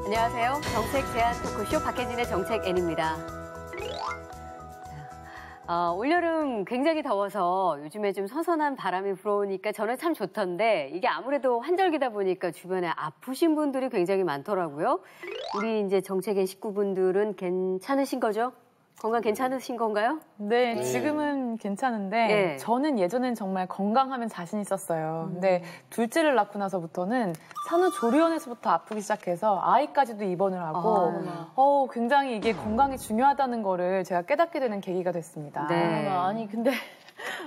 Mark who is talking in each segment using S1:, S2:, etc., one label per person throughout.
S1: 안녕하세요. 정책 제안 토크쇼 박혜진의 정책 N입니다. 올여름 굉장히 더워서 요즘에 좀 선선한 바람이 불어오니까 저는 참 좋던데 이게 아무래도 환절기다 보니까 주변에 아프신 분들이 굉장히 많더라고요. 우리 이제 정책 N 식구분들은 괜찮으신 거죠? 건강 괜찮으신 건가요?
S2: 네, 지금은 괜찮은데
S1: 네.
S2: 저는 예전엔 정말 건강하면 자신 있었어요. 근데 둘째를 낳고 나서부터는 산후조리원에서부터 아프기 시작해서 아이까지도 입원을 하고 굉장히 이게 건강이 중요하다는 거를 제가 깨닫게 되는 계기가 됐습니다.
S1: 네.
S3: 아니 근데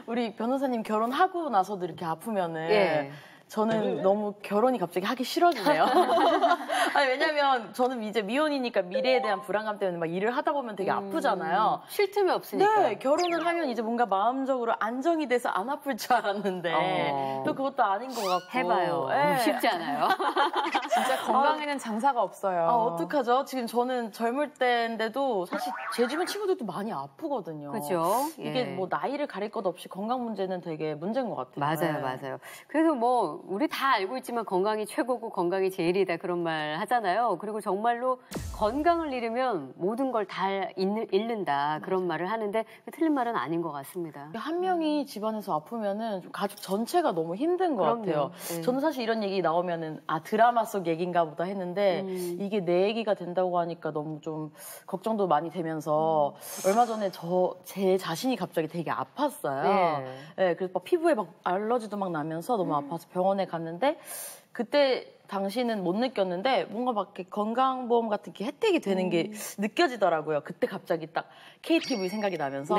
S3: 우리 변호사님 결혼하고 나서도 이렇게 아프면은 저는 너무 결혼이 갑자기 하기 싫어지네요. 아니, 왜냐면 저는 이제 미혼이니까 미래에 대한 불안감 때문에 막 일을 하다 보면 되게 아프잖아요.
S1: 쉴 틈이 없으니까.
S3: 네, 결혼을 하면 이제 뭔가 마음적으로 안정이 돼서 안 아플 줄 알았는데 또 그것도 아닌 것 같고.
S1: 해봐요.
S3: 네.
S1: 쉽지 않아요.
S2: 진짜 건강에는 장사가 없어요.
S3: 어떡하죠? 지금 저는 젊을 때인데도 사실 제 주변 친구들도 많이 아프거든요.
S1: 그렇죠.
S3: 이게 뭐 나이를 가릴 것 없이 건강 문제는 되게 문제인 것 같아요.
S1: 맞아요, 맞아요. 그래서 뭐 우리 다 알고 있지만 건강이 최고고 건강이 제일이다 그런 말 하잖아요. 그리고 정말로 건강을 잃으면 모든 걸 다 잃는다 그런 말을 하는데 틀린 말은 아닌 것 같습니다.
S3: 한 명이 집안에서 아프면은 좀 가족 전체가 너무 힘든 것 같아요.
S1: 네.
S3: 저는 사실 이런 얘기 나오면은 드라마 속 얘기인가 보다 했는데 이게 내 얘기가 된다고 하니까 너무 좀 걱정도 많이 되면서 얼마 전에 제 자신이 갑자기 되게 아팠어요. 네, 그래서 막 피부에 막 알러지도 막 나면서 너무 아파서 병원에 갔는데 그때 당시는 못 느꼈는데 뭔가 막 이렇게 건강보험 같은 게 혜택이 되는 게 느껴지더라고요. 그때 갑자기 딱 KTV 생각이 나면서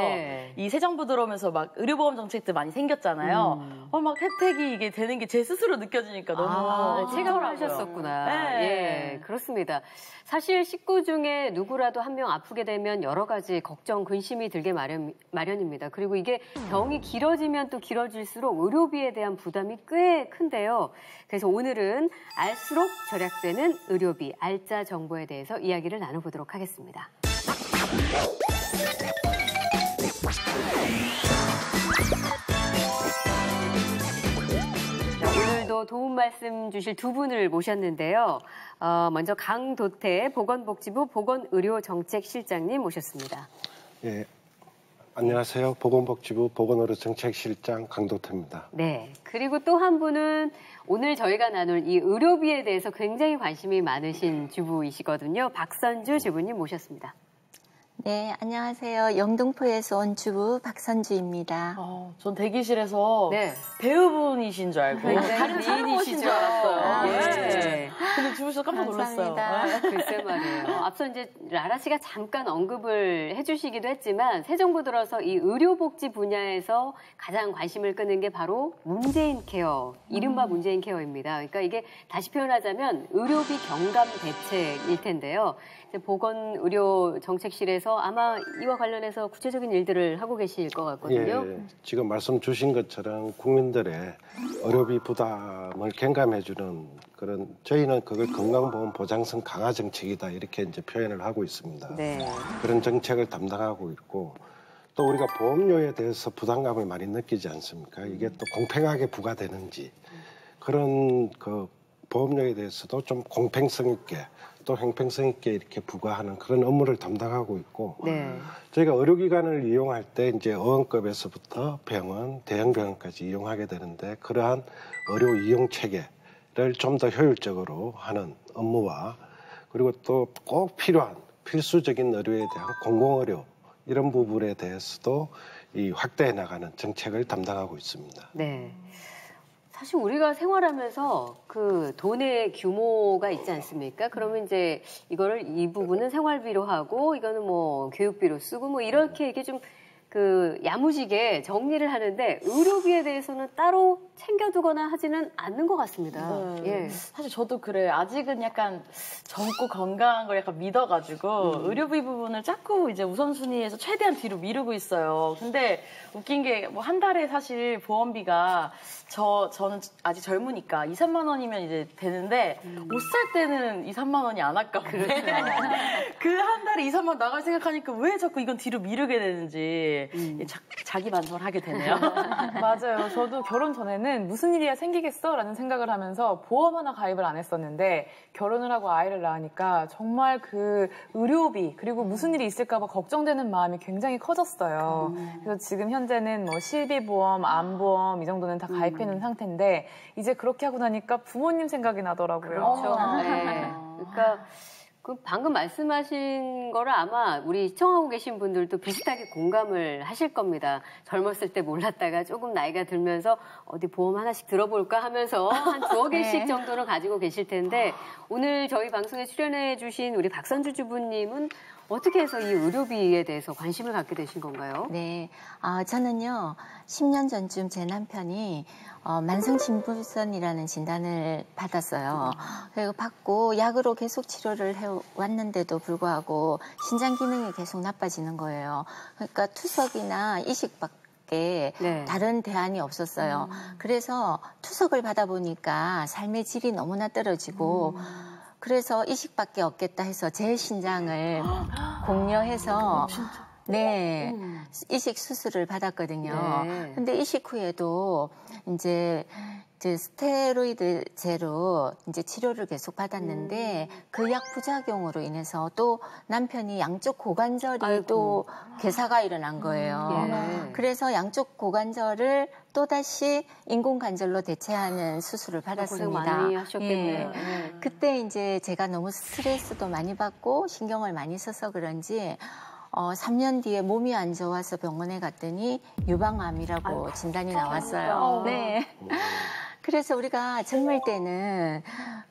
S3: 이 새 정부 들어오면서 막 의료보험 정책들 많이 생겼잖아요. 막 혜택이 이게 되는 게 제 스스로 느껴지니까 너무
S1: 체감을 하셨었구나. 네. 예, 그렇습니다. 사실 식구 중에 누구라도 한 명 아프게 되면 여러 가지 걱정, 근심이 들게 마련입니다. 그리고 이게 병이 길어지면 또 길어질수록 의료비에 대한 부담이 꽤 큰데요. 그래서 오늘은 알수록 절약되는 의료비, 알짜 정보에 대해서 이야기를 나눠보도록 하겠습니다. 오늘도 도움 말씀 주실 두 분을 모셨는데요. 먼저 강도태 보건복지부 보건의료정책실장님 모셨습니다.
S4: 예, 안녕하세요. 보건복지부 보건의료정책실장 강도태입니다.
S1: 네, 그리고 또 한 분은 오늘 저희가 나눌 이 의료비에 대해서 굉장히 관심이 많으신 주부이시거든요. 박선주 주부님 모셨습니다.
S5: 네, 안녕하세요. 영등포에서 온 주부 박선주입니다.
S3: 전 대기실에서 배우분이신 줄 알고 다른 미인이신 줄 알았어요. 근데 주부셔서 깜짝 놀랐어요.
S1: 글쎄 말이에요. 앞서 이제 라라 씨가 잠깐 언급을 해주시기도 했지만 새 정부 들어서 이 의료복지 분야에서 가장 관심을 끄는 게 바로 문재인 케어, 이른바 문재인 케어입니다. 그러니까 이게 다시 표현하자면 의료비 경감 대책일 텐데요. 보건의료정책실에서 아마 이와 관련해서 구체적인 일들을 하고 계실 것 같거든요.
S4: 예, 지금 말씀 주신 것처럼 국민들의 의료비 부담을 경감해주는 그런 저희는 그걸 건강보험 보장성 강화 정책이다 이렇게 이제 표현을 하고 있습니다. 그런 정책을 담당하고 있고 또 우리가 보험료에 대해서 부담감을 많이 느끼지 않습니까? 이게 또 공평하게 부과되는지 그런 그 보험료에 대해서도 좀 공평성 있게 또 형평성 있게 이렇게 부과하는 그런 업무를 담당하고 있고 저희가 의료기관을 이용할 때 이제 어원급에서부터 병원, 대형병원까지 이용하게 되는데 그러한 의료 이용 체계를 좀 더 효율적으로 하는 업무와 그리고 또 꼭 필요한 필수적인 의료에 대한 공공의료 이런 부분에 대해서도 이 확대해 나가는 정책을 담당하고 있습니다.
S1: 네. 사실 우리가 생활하면서 그 돈의 규모가 있지 않습니까? 그러면 이제 이거를 이 부분은 생활비로 하고 이거는 뭐 교육비로 쓰고 뭐 이렇게 이게 좀 그 야무지게 정리를 하는데 의료비에 대해서는 따로 챙겨두거나 하지는 않는 것 같습니다.
S3: 사실 저도 그래요. 아직은 약간 젊고 건강한 걸 약간 믿어가지고 의료비 부분을 자꾸 이제 우선순위에서 최대한 뒤로 미루고 있어요. 근데 웃긴 게 뭐 한 달에 사실 보험비가 저는 아직 젊으니까 2, 3만 원이면 이제 되는데 옷 살 때는 2, 3만 원이 안 아까운데 그 한 달에 2, 3만 원 나갈 생각하니까 왜 자꾸 이건 뒤로 미루게 되는지 사실 자기 반성을 하게 되네요.
S2: 맞아요. 저도 결혼 전에는 무슨 일이야 생기겠어? 라는 생각을 하면서 보험 하나 가입을 안 했었는데 결혼을 하고 아이를 낳으니까 정말 그 의료비 그리고 무슨 일이 있을까 봐 걱정되는 마음이 굉장히 커졌어요. 그래서 지금 현재는 뭐 실비보험, 암보험 이 정도는 다 가입해 놓은 상태인데 이제 그렇게 하고 나니까 부모님 생각이 나더라고요.
S1: 그렇죠. 네. 그러니까 그 방금 말씀하신 거를 아마 우리 시청하고 계신 분들도 비슷하게 공감을 하실 겁니다. 젊었을 때 몰랐다가 조금 나이가 들면서 어디 보험 하나씩 들어볼까 하면서 한 두어 개씩 정도는 가지고 계실 텐데 오늘 저희 방송에 출연해 주신 우리 박선주 주부님은 어떻게 해서 이 의료비에 대해서 관심을 갖게 되신 건가요?
S5: 네, 저는요 10년 전쯤 제 남편이 만성신부전이라는 진단을 받았어요. 그리고 받고 약으로 계속 치료를 해왔는데도 불구하고 신장 기능이 계속 나빠지는 거예요. 그러니까 투석이나 이식밖에 다른 대안이 없었어요. 그래서 투석을 받아보니까 삶의 질이 너무나 떨어지고 그래서 이식밖에 없겠다 해서 제 신장을 공여해서 네, 이식 수술을 받았거든요. 근데 이식 후에도 이제 스테로이드제로 이제 치료를 계속 받았는데 그 약 부작용으로 인해서 또 남편이 양쪽 고관절이 또 괴사가 일어난 거예요. 그래서 양쪽 고관절을 또다시 인공관절로 대체하는 수술을 받았습니다.
S1: 고생 많이 하셨겠네요.
S5: 그때 이제 제가 너무 스트레스도 많이 받고 신경을 많이 써서 그런지 3년 뒤에 몸이 안 좋아서 병원에 갔더니 유방암이라고 진단이 나왔어요. 네. 그래서 우리가 젊을 때는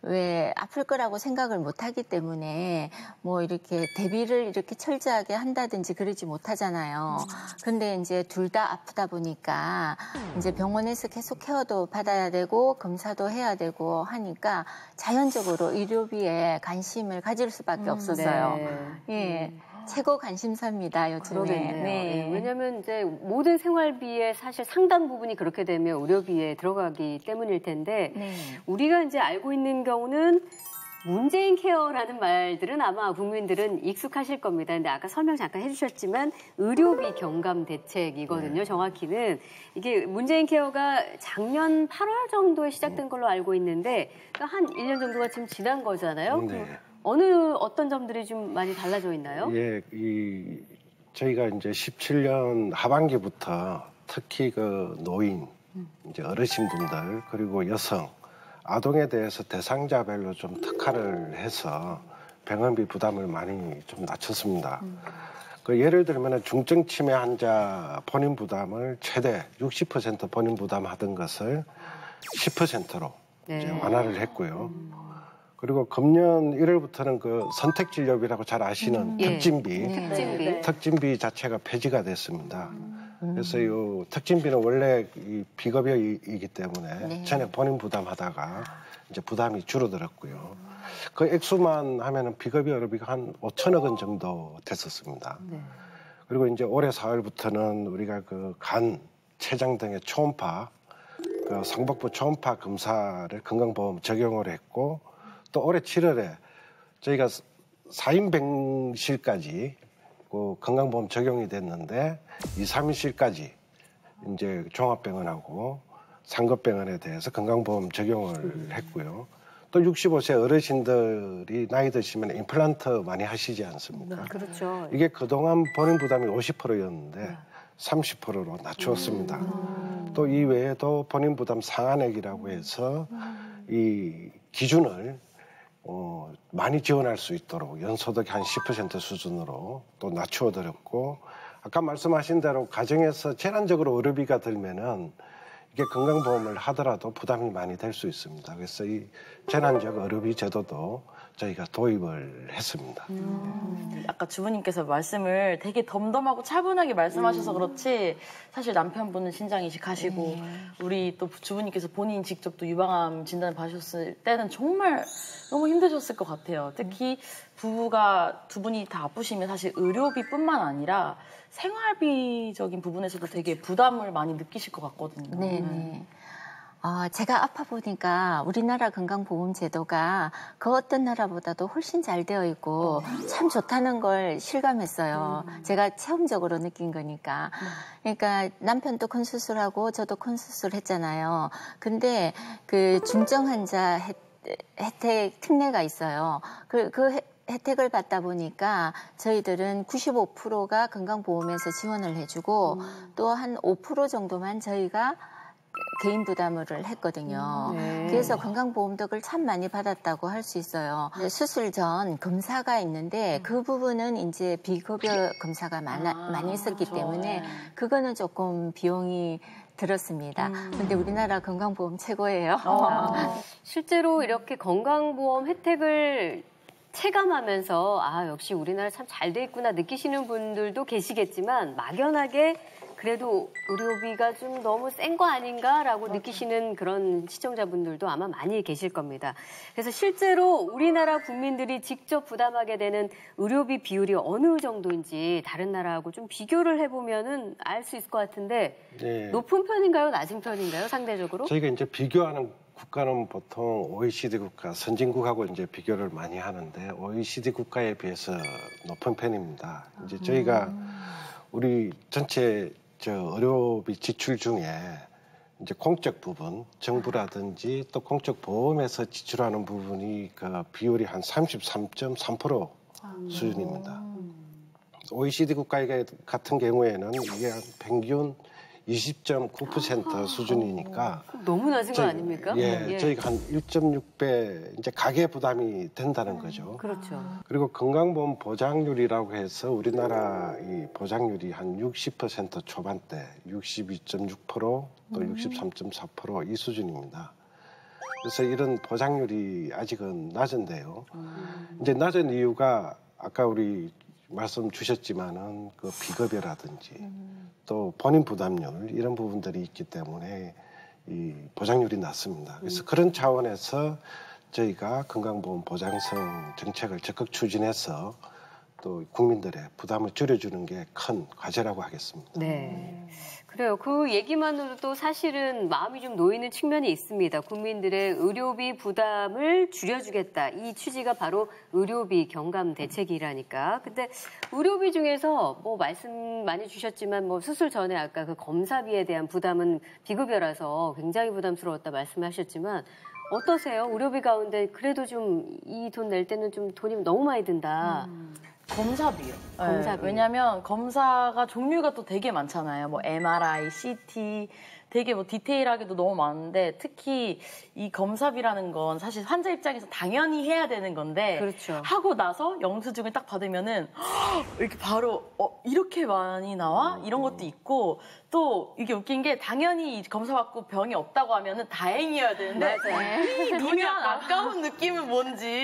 S5: 왜 아플 거라고 생각을 못 하기 때문에 뭐 이렇게 대비를 이렇게 철저하게 한다든지 그러지 못하잖아요. 근데 이제 둘 다 아프다 보니까 이제 병원에서 계속 케어도 받아야 되고 검사도 해야 되고 하니까 자연적으로 의료비에 관심을 가질 수밖에 없었어요. 예. 최고 관심사입니다, 요즘에.
S1: 네. 왜냐하면 이제 모든 생활비의 사실 상당 부분이 그렇게 되면 의료비에 들어가기 때문일 텐데 우리가 이제 알고 있는 경우는 문재인 케어라는 말들은 아마 국민들은 익숙하실 겁니다. 근데 아까 설명 잠깐 해주셨지만 의료비 경감 대책이거든요. 정확히는 이게 문재인 케어가 작년 8월 정도에 시작된 걸로 알고 있는데 그러니까 한 1년 정도가 지금 지난 거잖아요. 어떤 점들이 좀 많이 달라져 있나요?
S4: 예, 저희가 이제 17년 하반기부터 특히 그 노인, 이제 어르신분들 그리고 여성, 아동에 대해서 대상자별로 좀 특화를 해서 병원비 부담을 많이 좀 낮췄습니다. 그 예를 들면 중증 치매 환자 본인 부담을 최대 60% 본인 부담하던 것을 10%로 이제 완화를 했고요. 그리고 금년 1월부터는 그 선택진료비라고 잘 아시는 특진비 자체가 폐지가 됐습니다. 그래서 이 특진비는 원래 이 비급여이기 때문에 전에 본인 부담하다가 이제 부담이 줄어들었고요. 그 액수만 하면은 비급여 의료비가 한 5천억 원 정도 됐었습니다. 그리고 이제 올해 4월부터는 우리가 그 간, 췌장 등의 초음파, 그 성복부 초음파 검사를 건강보험 적용을 했고 또 올해 7월에 저희가 4인 병실까지 그 건강보험 적용이 됐는데 2, 3인실까지 이제 종합병원하고 상급병원에 대해서 건강보험 적용을 했고요. 또 65세 어르신들이 나이 드시면 임플란트 많이 하시지 않습니까?
S1: 그렇죠.
S4: 이게 그동안 본인 부담이 50%였는데 30%로 낮추었습니다. 또 이 외에도 본인 부담 상한액이라고 해서 이 기준을 많이 지원할 수 있도록 연소득 한 10% 수준으로 또 낮추어 드렸고 아까 말씀하신 대로 가정에서 재난적으로 의료비가 들면은 이게 건강보험을 하더라도 부담이 많이 될 수 있습니다. 그래서 이 재난적 의료비 제도도 저희가 도입을 했습니다.
S3: 아까 주부님께서 말씀을 되게 덤덤하고 차분하게 말씀하셔서 그렇지 사실 남편분은 신장 이식하시고 우리 또 주부님께서 본인 직접 또 유방암 진단을 받으셨을 때는 정말 너무 힘드셨을 것 같아요. 특히 부부가 두 분이 다 아프시면 사실 의료비뿐만 아니라 생활비적인 부분에서도 되게 부담을 많이 느끼실 것 같거든요.
S5: 네네. 제가 아파 보니까 우리나라 건강보험제도가 그 어떤 나라보다도 훨씬 잘 되어 있고 참 좋다는 걸 실감했어요. 제가 체험적으로 느낀 거니까. 그러니까 남편도 큰 수술하고 저도 큰 수술 했잖아요. 근데 그 중증 환자 혜택 특례가 있어요. 그 혜택을 받다 보니까 저희들은 95%가 건강보험에서 지원을 해주고 또 한 5% 정도만 저희가 개인 부담을 했거든요. 그래서 건강보험 덕을 참 많이 받았다고 할 수 있어요. 수술 전 검사가 있는데 그 부분은 이제 비급여 검사가 많이 있었기 때문에 그거는 조금 비용이 들었습니다. 근데 우리나라 건강보험 최고예요.
S1: 실제로 이렇게 건강보험 혜택을 체감하면서 역시 우리나라 참 잘 돼 있구나 느끼시는 분들도 계시겠지만 막연하게 그래도 의료비가 좀 너무 센 거 아닌가라고 느끼시는 그런 시청자분들도 아마 많이 계실 겁니다. 그래서 실제로 우리나라 국민들이 직접 부담하게 되는 의료비 비율이 어느 정도인지 다른 나라하고 좀 비교를 해보면은 알 수 있을 것 같은데
S4: 네.
S1: 높은 편인가요? 낮은 편인가요? 상대적으로?
S4: 저희가 이제 비교하는 국가는 보통 OECD 국가, 선진국하고 이제 비교를 많이 하는데 OECD 국가에 비해서 높은 편입니다. 이제 저희가 우리 전체 의료비 지출 중에 이제 공적 부분, 정부라든지 또 공적 보험에서 지출하는 부분이 그 비율이 한 33.3% 수준입니다. OECD 국가 같은 경우에는 이게 한 평균 20.9% 수준이니까
S1: 너무 낮은 거 아닙니까?
S4: 저희가 한 1.6배 이제 가계 부담이 된다는 거죠.
S1: 그렇죠.
S4: 그리고 건강보험 보장률이라고 해서 우리나라 이 보장률이 한 60% 초반대, 62.6% 또 63.4% 이 수준입니다. 그래서 이런 보장률이 아직은 낮은데요. 이제 낮은 이유가 아까 우리 말씀 주셨지만은 그 비급여라든지 또 본인 부담률 이런 부분들이 있기 때문에 이 보장률이 낮습니다. 그래서 그런 차원에서 저희가 건강보험 보장성 정책을 적극 추진해서 또 국민들의 부담을 줄여주는 게 큰 과제라고 하겠습니다.
S1: 네. 그래요. 그 얘기만으로도 사실은 마음이 좀 놓이는 측면이 있습니다. 국민들의 의료비 부담을 줄여주겠다. 이 취지가 바로 의료비 경감 대책이라니까. 근데 의료비 중에서 뭐 말씀 많이 주셨지만 뭐 수술 전에 아까 그 검사비에 대한 부담은 비급여라서 굉장히 부담스러웠다 말씀하셨지만 어떠세요? 의료비 가운데 그래도 좀 이 돈 낼 때는 좀 돈이 너무 많이 든다.
S3: 검사비요.
S1: 검사비.
S3: 왜냐면 검사가 종류가 또 되게 많잖아요. 뭐 MRI, CT, 되게 뭐 디테일하게도 너무 많은데 특히 이 검사비라는 건 사실 환자 입장에서 당연히 해야 되는 건데
S1: 그렇죠.
S3: 하고 나서 영수증을 딱 받으면은 이렇게 바로 이렇게 많이 나와? 이런 것도 있고 또 이게 웃긴 게 당연히 검사 받고 병이 없다고 하면은 다행이어야 되는데 이 미묘한 아까운 느낌은 뭔지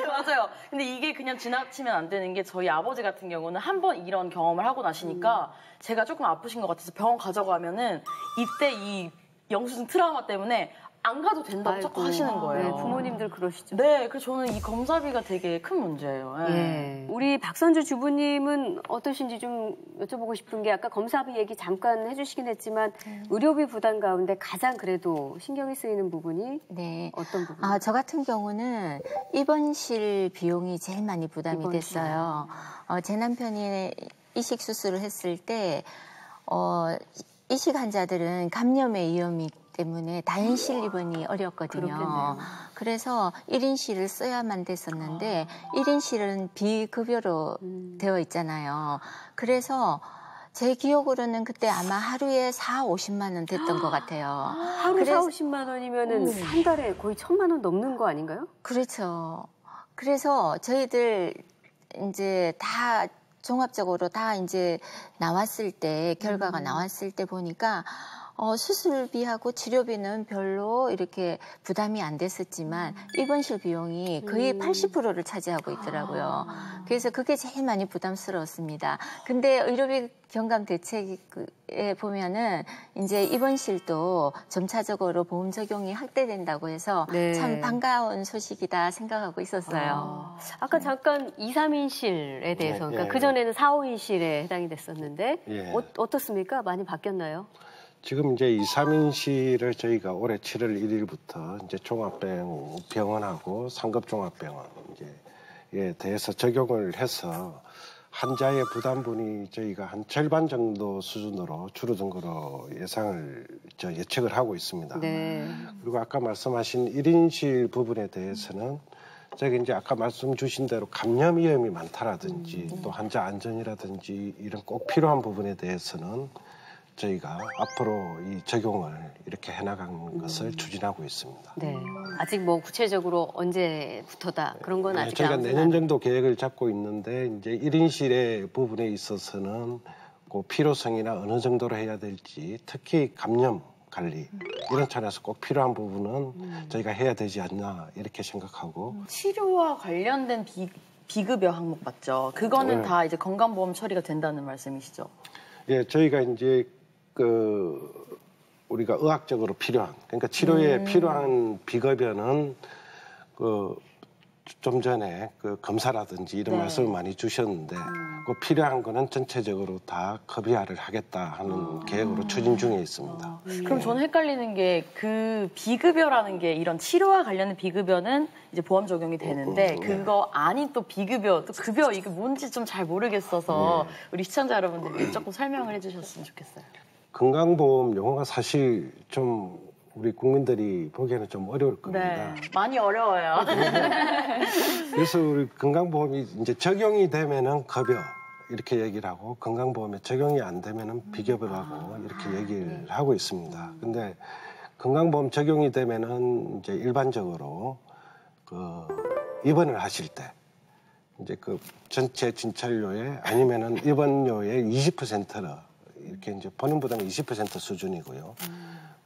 S3: 맞아요. 근데 이게 그냥 지나치면 안 되는 게 저희 아버지 같은 경우는 한 번 이런 경험을 하고 나시니까 제가 조금 아프신 것 같아서 병원 가져가면은 이때 이 영수증 트라우마 때문에 안 가도 된다고 자꾸 하시는 거예요.
S1: 네, 부모님들 그러시죠.
S3: 네, 그래서 저는 이 검사비가 되게 큰 문제예요.
S1: 우리 박선주 주부님은 어떠신지 좀 여쭤보고 싶은 게 아까 검사비 얘기 잠깐 해주시긴 했지만 의료비 부담 가운데 가장 그래도 신경이 쓰이는 부분이 어떤 부분?
S5: 저 같은 경우는 입원실 비용이 제일 많이 부담이 됐어요. 제 남편이 이식 수술을 했을 때 이식 환자들은 감염의 위험이 때문에 다인실 입원이 어렵거든요.
S1: 그렇겠네요.
S5: 그래서 1인실을 써야만 됐었는데 1인실은 비급여로 되어 있잖아요. 그래서 제 기억으로는 그때 아마 하루에 40~50만 원 됐던 것 같아요.
S1: 하루 40~50만 원이면은 한 달에 거의 1,000만 원 넘는 거 아닌가요?
S5: 그렇죠. 그래서 저희들 이제 다 종합적으로 다 이제 나왔을 때 결과가 나왔을 때 보니까 수술비하고 치료비는 별로 이렇게 부담이 안 됐었지만 입원실 비용이 거의 80%를 차지하고 있더라고요. 그래서 그게 제일 많이 부담스러웠습니다. 근데 의료비 경감 대책에 보면은 이제 입원실도 점차적으로 보험 적용이 확대된다고 해서 참 반가운 소식이다 생각하고 있었어요.
S1: 아까 잠깐 2, 3인실에 대해서 그러니까 그전에는 4, 5인실에 해당이 됐었는데 어떻습니까? 많이 바뀌었나요?
S4: 지금 이제 2, 3인실을 저희가 올해 7월 1일부터 이제 종합병원하고 상급종합병원에 대해서 적용을 해서 환자의 부담분이 저희가 한 절반 정도 수준으로 줄어든 거로 예측을 하고 있습니다.
S1: 네.
S4: 그리고 아까 말씀하신 1인실 부분에 대해서는 저기 이제 아까 말씀 주신 대로 감염 위험이 많다라든지 또 환자 안전이라든지 이런 꼭 필요한 부분에 대해서는 저희가 앞으로 이 적용을 이렇게 해나간 것을 추진하고 있습니다.
S1: 네. 아직 뭐 구체적으로 언제부터다 그런 건 아직
S4: 저희가 내년 정도 계획을 잡고 있는데 이제 1인실의 부분에 있어서는 그 필요성이나 어느 정도로 해야 될지 특히 감염 관리 이런 차원에서 꼭 필요한 부분은 저희가 해야 되지 않나 이렇게 생각하고
S3: 치료와 관련된 비급여 항목 맞죠? 그거는 다 이제 건강보험 처리가 된다는 말씀이시죠?
S4: 예, 저희가 이제 우리가 의학적으로 필요한 그러니까 치료에 필요한 비급여는 좀 전에 검사라든지 이런 말씀을 많이 주셨는데 필요한 거는 전체적으로 다 급여화를 하겠다 하는 계획으로 추진 중에 있습니다.
S3: 그럼 저는 헷갈리는 게 그 비급여라는 게 이런 치료와 관련된 비급여는 이제 보험 적용이 되는데 그거 아닌 또 비급여, 또 급여 이게 뭔지 좀 잘 모르겠어서 우리 시청자 여러분들께 조금 설명을 해주셨으면 좋겠어요.
S4: 건강보험 용어가 사실 좀 우리 국민들이 보기에는 좀 어려울 겁니다.
S3: 네, 많이 어려워요.
S4: 그래서 우리 건강보험이 이제 적용이 되면은 급여 이렇게 얘기를 하고 건강보험에 적용이 안 되면은 비급여라고 이렇게 얘기를 하고 있습니다. 근데 건강보험 적용이 되면은 이제 일반적으로 입원을 하실 때 이제 전체 진찰료에 아니면은 입원료의 20%를 이렇게 이제 본인 부담의 20% 수준이고요.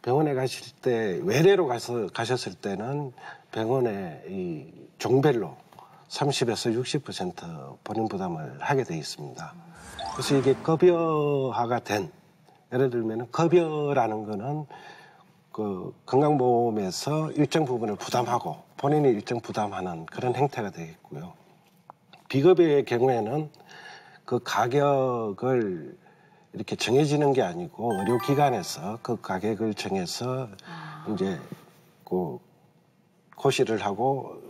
S4: 병원에 가실 때 외래로 가셨을 때는 병원에 이 종별로 30에서 60% 본인 부담을 하게 돼 있습니다. 그래서 이게 급여화가 된 예를 들면 급여라는 거는 건강보험에서 일정 부분을 부담하고 본인이 일정 부담하는 그런 형태가 되겠고요. 비급여의 경우에는 그 가격을 이렇게 정해지는 게 아니고 의료기관에서 그 가격을 정해서 이제 고시를 하고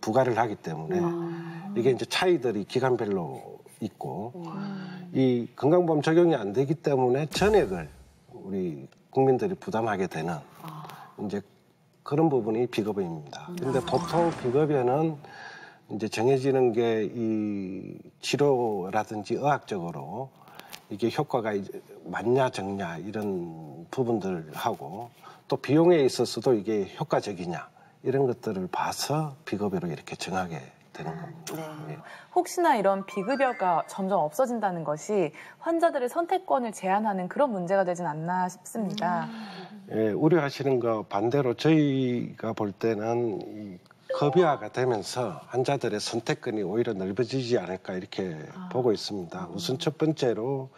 S4: 부과를 하기 때문에 이게 이제 차이들이 기관별로 있고 이 건강보험 적용이 안 되기 때문에 전액을 우리 국민들이 부담하게 되는 이제 그런 부분이 비급여입니다. 그런데 보통 비급여는 이제 정해지는 게 이 치료라든지 의학적으로 이게 효과가 맞냐 적냐 이런 부분들하고 또 비용에 있어서도 이게 효과적이냐 이런 것들을 봐서 비급여로 이렇게 정하게 되는 겁니다.
S2: 네. 혹시나 이런 비급여가 점점 없어진다는 것이 환자들의 선택권을 제한하는 그런 문제가 되진 않나 싶습니다.
S4: 예, 우려하시는 거 반대로 저희가 볼 때는 이 급여화가 되면서 환자들의 선택권이 오히려 넓어지지 않을까 이렇게 보고 있습니다. 우선 첫 번째로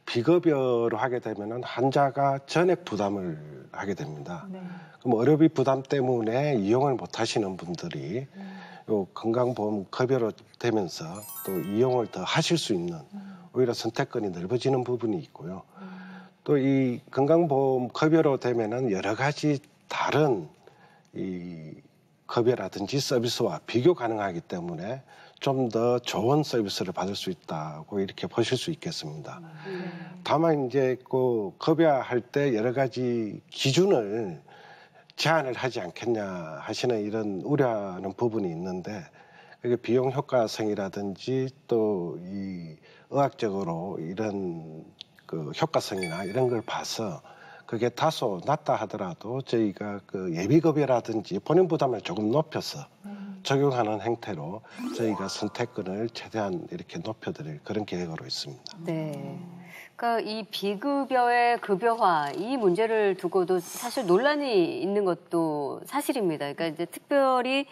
S4: 비급여로 하게 되면 환자가 전액 부담을 하게 됩니다. 그럼 의료비 부담 때문에 이용을 못 하시는 분들이 요 건강보험 급여로 되면서 또 이용을 더 하실 수 있는 오히려 선택권이 넓어지는 부분이 있고요. 또 이 건강보험 급여로 되면은 여러 가지 다른 이 급여라든지 서비스와 비교 가능하기 때문에 좀 더 좋은 서비스를 받을 수 있다고 이렇게 보실 수 있겠습니다. 다만 이제 급여할 때 여러 가지 기준을 제한을 하지 않겠냐 하시는 이런 우려하는 부분이 있는데 그게 비용 효과성이라든지 또 이 의학적으로 이런 효과성이나 이런 걸 봐서 그게 다소 낮다 하더라도 저희가 예비급여라든지 본인 부담을 조금 높여서 적용하는 형태로 저희가 선택권을 최대한 이렇게 높여드릴 그런 계획으로 있습니다.
S1: 네. 그러니까 이 비급여의 급여화 이 문제를 두고도 사실 논란이 있는 것도 사실입니다. 그러니까 이제 특별히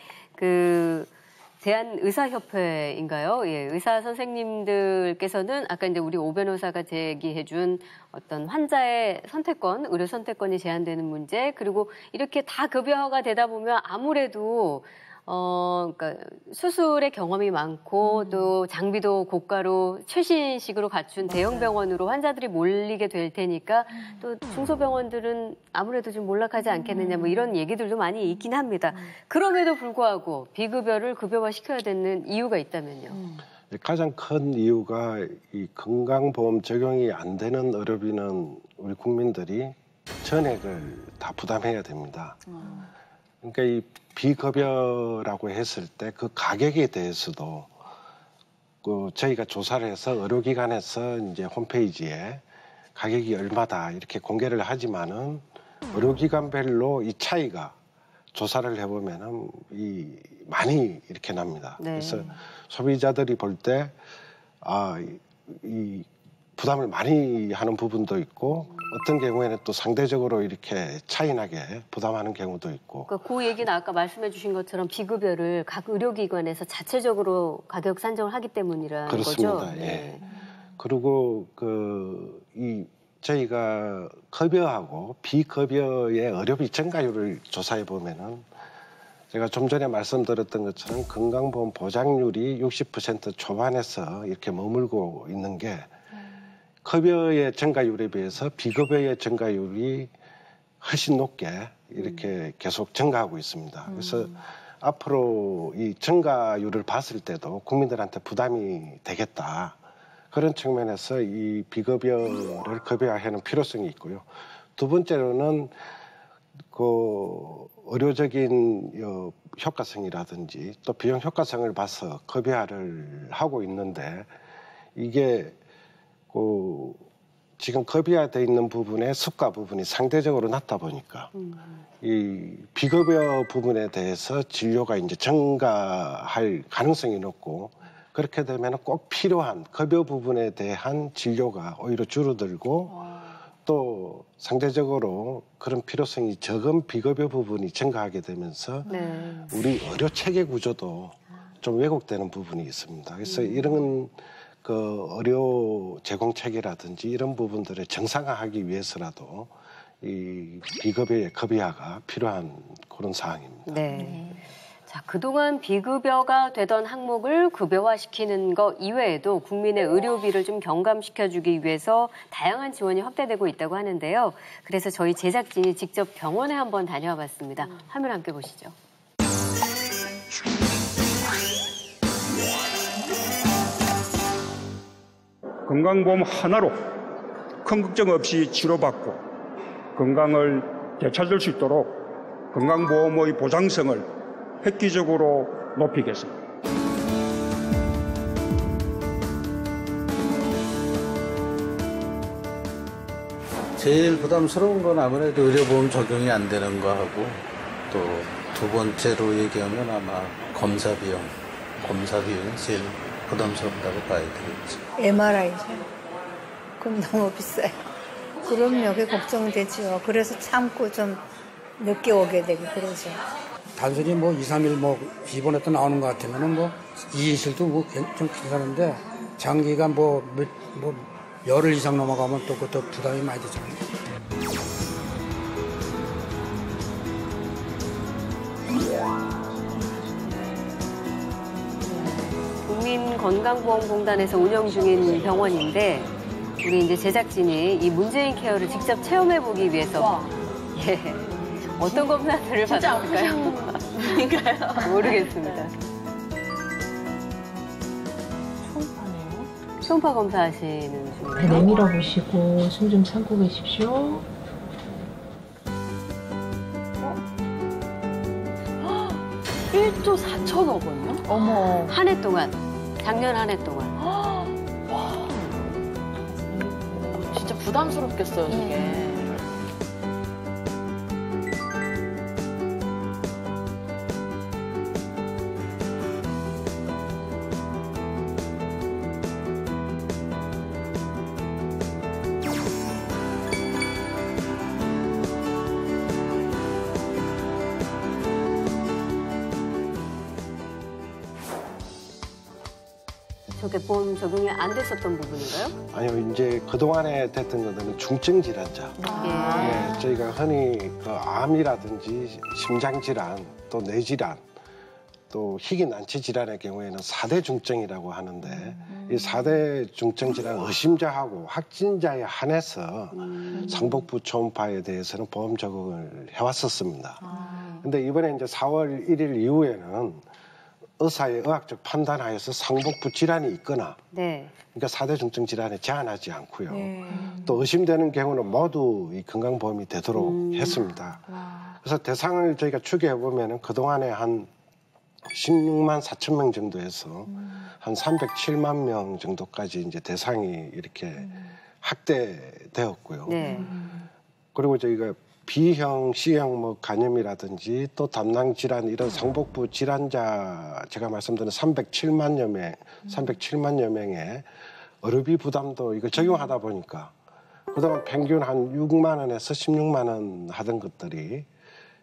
S1: 대한의사협회인가요? 예, 의사 선생님들께서는 아까 이제 우리 오 변호사가 제기해준 어떤 환자의 선택권, 의료 선택권이 제한되는 문제, 그리고 이렇게 다 급여화가 되다 보면 아무래도 그러니까 수술의 경험이 많고 또 장비도 고가로 최신식으로 갖춘 대형 병원으로 환자들이 몰리게 될 테니까 또 중소병원들은 아무래도 좀 몰락하지 않겠느냐 뭐 이런 얘기들도 많이 있긴 합니다. 그럼에도 불구하고 비급여를 급여화 시켜야 되는 이유가 있다면요?
S4: 가장 큰 이유가 이 건강보험 적용이 안 되는 의료비는 우리 국민들이 전액을 다 부담해야 됩니다. 그러니까 이 비급여라고 했을 때 그 가격에 대해서도 저희가 조사를 해서 의료기관에서 이제 홈페이지에 가격이 얼마다 이렇게 공개를 하지만은 의료기관별로 이 차이가 조사를 해보면은 많이 이렇게 납니다.
S1: 네.
S4: 그래서 소비자들이 볼 때 이 부담을 많이 하는 부분도 있고 어떤 경우에는 또 상대적으로 이렇게 차이나게 부담하는 경우도 있고.
S1: 그러니까 그 얘기는 아까 말씀해 주신 것처럼 비급여를 각 의료기관에서 자체적으로 가격 산정을 하기 때문이라는
S4: 그렇습니다.
S1: 거죠?
S4: 예.
S1: 네.
S4: 그리고 저희가 급여하고 비급여의 의료비 증가율을 조사해 보면은 제가 좀 전에 말씀드렸던 것처럼 건강보험 보장률이 60% 초반에서 이렇게 머물고 있는 게 급여의 증가율에 비해서 비급여의 증가율이 훨씬 높게 이렇게 계속 증가하고 있습니다. 그래서 앞으로 이 증가율을 봤을 때도 국민들한테 부담이 되겠다. 그런 측면에서 이 비급여를 급여화하는 필요성이 있고요. 두 번째로는 의료적인 효과성이라든지 또 비용 효과성을 봐서 급여화를 하고 있는데 이게 지금 급여화되어 있는 부분의 수가 부분이 상대적으로 낮다 보니까 이 비급여 부분에 대해서 진료가 이제 증가할 가능성이 높고 그렇게 되면 꼭 필요한 급여 부분에 대한 진료가 오히려 줄어들고 또 상대적으로 그런 필요성이 적은 비급여 부분이 증가하게 되면서 우리 의료 체계 구조도 좀 왜곡되는 부분이 있습니다. 그래서 이런 의료 제공 체계라든지 이런 부분들을 정상화하기 위해서라도 이 비급여의 급여화가 필요한 그런 사항입니다.
S1: 네. 자, 그동안 비급여가 되던 항목을 급여화시키는 것 이외에도 국민의 의료비를 좀 경감시켜주기 위해서 다양한 지원이 확대되고 있다고 하는데요. 그래서 저희 제작진이 직접 병원에 한번 다녀와 봤습니다. 화면 함께 보시죠.
S6: 건강보험 하나로 큰 걱정 없이 치료받고 건강을 되찾을 수 있도록 건강보험의 보장성을 획기적으로 높이겠습니다.
S7: 제일 부담스러운 건 아무래도 의료보험 적용이 안 되는 거하고 또 두 번째로 얘기하면 아마 검사 비용이 제일 부담스럽다고 봐야 되겠죠.
S8: MRI죠. 그럼 너무 비싸요. 그럼요, 그게 걱정되죠. 그래서 참고 좀 늦게 오게 되고 그러죠.
S9: 단순히 2, 3일 입원했다 나오는 것 같으면은 2인실도 좀 괜찮은데 장기간 열흘 이상 넘어가면 또 그것도 부담이 많이 되죠.
S1: 국민건강보험공단에서 운영 중인 병원인데 우리 이제 제작진이 이 문재인 케어를 직접 체험해보기 위해서 어떤 검사들을 받았을까요? 모르겠습니다. 초음파 검사 하시는 중이에요?
S10: 내밀어 보시고 숨 좀 참고 계십시오.
S3: 어? 1조 4천억 원이요?
S2: 어머.
S1: 한 해 동안, 작년 한 해 동안.
S3: 와, 진짜 부담스럽겠어요, 저게.
S1: 저게 보험 적용이 안 됐었던 부분인가요?
S4: 아니요, 이제 그동안에 됐던 것들은 중증 질환자. 예, 저희가 흔히 암이라든지 심장질환, 또 뇌질환, 또 희귀난치 질환의 경우에는 4대 중증이라고 하는데 이 4대 중증 질환 의심자하고 확진자에 한해서 상복부 초음파에 대해서는 보험 적용을 해왔었습니다. 근데 이번에 이제 4월 1일 이후에는 의사의 의학적 판단하에서 상복부 질환이 있거나
S1: 네.
S4: 그러니까 4대 중증 질환에 제한하지 않고요. 또 의심되는 경우는 모두 이 건강보험이 되도록 했습니다. 그래서 대상을 저희가 추계해 보면은 그동안에 한 16만 4천 명 정도에서 한 307만 명 정도까지 이제 대상이 이렇게 확대되었고요. 네. 그리고 저희가 B형, C형 뭐 간염이라든지 또 담낭 질환 이런 상복부 질환자 제가 말씀드린 307만여 명의 의료비 부담도 이거 적용하다 보니까 그동안 평균 한 6만 원에서 16만 원 하던 것들이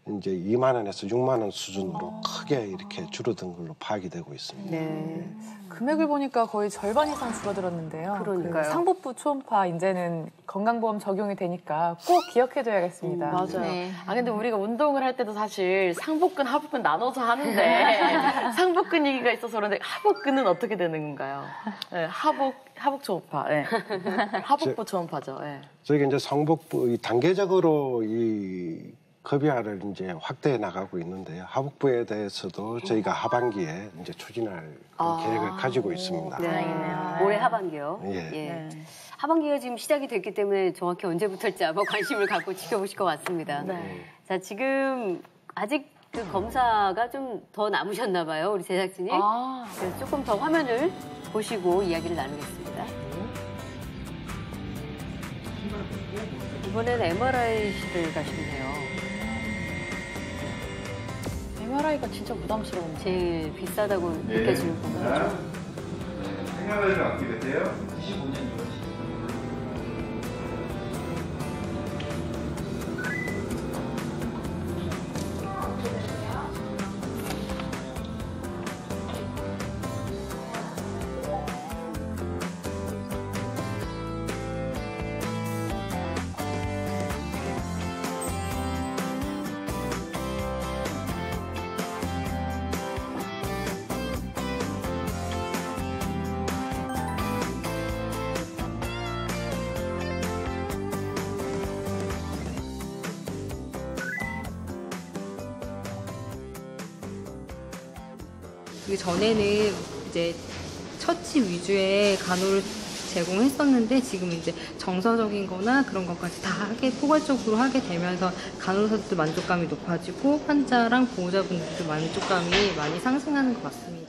S4: 이제 2만 원에서 6만 원 수준으로 크게 이렇게 줄어든 걸로 파악이 되고 있습니다.
S2: 네. 금액을 보니까 거의 절반 이상 줄어들었는데요.
S1: 그러니까요.
S2: 그 상복부 초음파 이제는 건강보험 적용이 되니까 꼭 기억해둬야겠습니다.
S3: 맞아요.
S5: 네.
S3: 아 근데 우리가 운동을 할 때도 사실 상복근, 하복근 나눠서 하는데 상복근 얘기가 있어서 그런데 하복근은 어떻게 되는 건가요? 네, 하복 초음파, 네. 하복부 초음파죠. 네.
S4: 저희가 이제 상복부 이 단계적으로 이 급여를 이제 확대해 나가고 있는데요. 하복부에 대해서도 저희가 하반기에 이제 추진할 계획을 가지고 있습니다.
S1: 네. 올해 하반기요.
S4: 예.
S1: 예. 하반기가 지금 시작이 됐기 때문에 정확히 언제부터일지 아마 관심을 갖고 지켜보실 것 같습니다.
S3: 네.
S1: 자, 지금 아직 그 검사가 좀 더 남으셨나 봐요, 우리 제작진이. 그래서 조금 더 화면을 보시고 이야기를 나누겠습니다. 이번엔 MRI실을 가셨네요.
S3: MRI가 진짜 부담스러운데.
S1: 제일 비싸다고 느껴지는 건가요?
S11: 생활을 어떻게 되세요? 25년
S12: 그 전에는 이제 처치 위주의 간호를 제공했었는데 지금 이제 정서적인 거나 그런 것까지 다 포괄적으로 하게 되면서 간호사들도 만족감이 높아지고 환자랑 보호자분들도 만족감이 많이 상승하는 것 같습니다.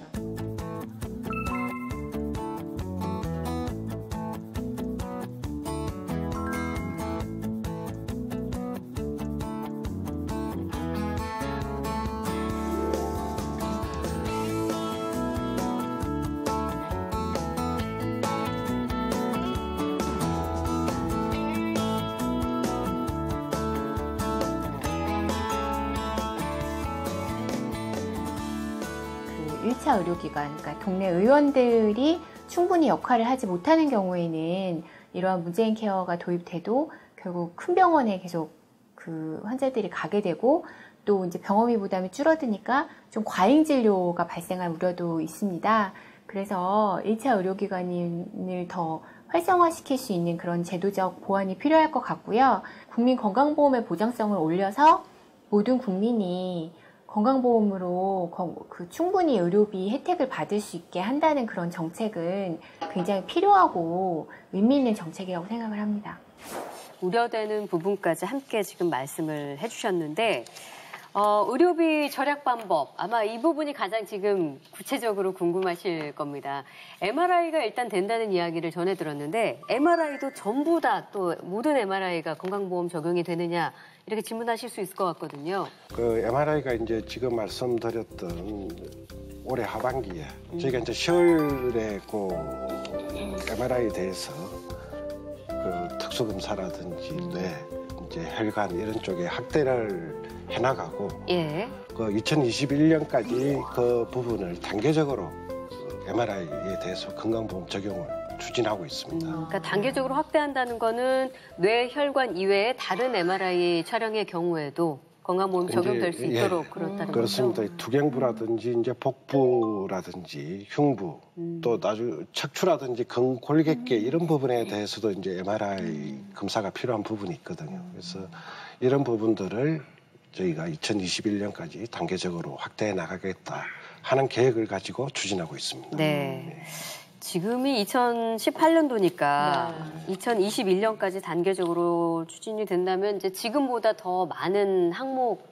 S13: 의료기관, 그러니까 동네 의원들이 충분히 역할을 하지 못하는 경우에는 이러한 문재인 케어가 도입돼도 결국 큰 병원에 계속 그 환자들이 가게 되고 또 이제 병원비 부담이 줄어드니까 좀 과잉 진료가 발생할 우려도 있습니다. 그래서 1차 의료기관을 더 활성화시킬 수 있는 그런 제도적 보완이 필요할 것 같고요. 국민건강보험의 보장성을 올려서 모든 국민이 건강보험으로 충분히 의료비 혜택을 받을 수 있게 한다는 그런 정책은 굉장히 필요하고 의미 있는 정책이라고 생각을 합니다.
S1: 우려되는 부분까지 함께 지금 말씀을 해주셨는데 의료비 절약 방법, 아마 이 부분이 가장 지금 구체적으로 궁금하실 겁니다. MRI가 일단 된다는 이야기를 전해 들었는데 MRI도 전부 다 또 모든 MRI가 건강보험 적용이 되느냐 이렇게 질문하실 수 있을 것 같거든요.
S4: 그 MRI가 이제 지금 말씀드렸던 올해 하반기에 저희가 이제 10월에 그 MRI에 대해서 그 특수검사라든지 뇌, 이제 혈관 이런 쪽에 확대를 해나가고 그 2021년까지 그 부분을 단계적으로 MRI에 대해서 건강보험 적용을 추진하고 있습니다.
S1: 그러니까 단계적으로 확대한다는 거는 뇌, 혈관 이외에 다른 MRI 촬영의 경우에도 건강보험 적용될 수 있도록 그렇다는
S4: 그렇습니다.
S1: 거죠.
S4: 두경부라든지 이제 복부라든지 흉부 또 나중 척추라든지 골격계 이런 부분에 대해서도 이제 MRI 검사가 필요한 부분이 있거든요. 그래서 이런 부분들을 저희가 2021년까지 단계적으로 확대해 나가겠다 하는 계획을 가지고 추진하고 있습니다.
S1: 네. 지금이 2018년도니까 2021년까지 단계적으로 추진이 된다면 이제 지금보다 더 많은 항목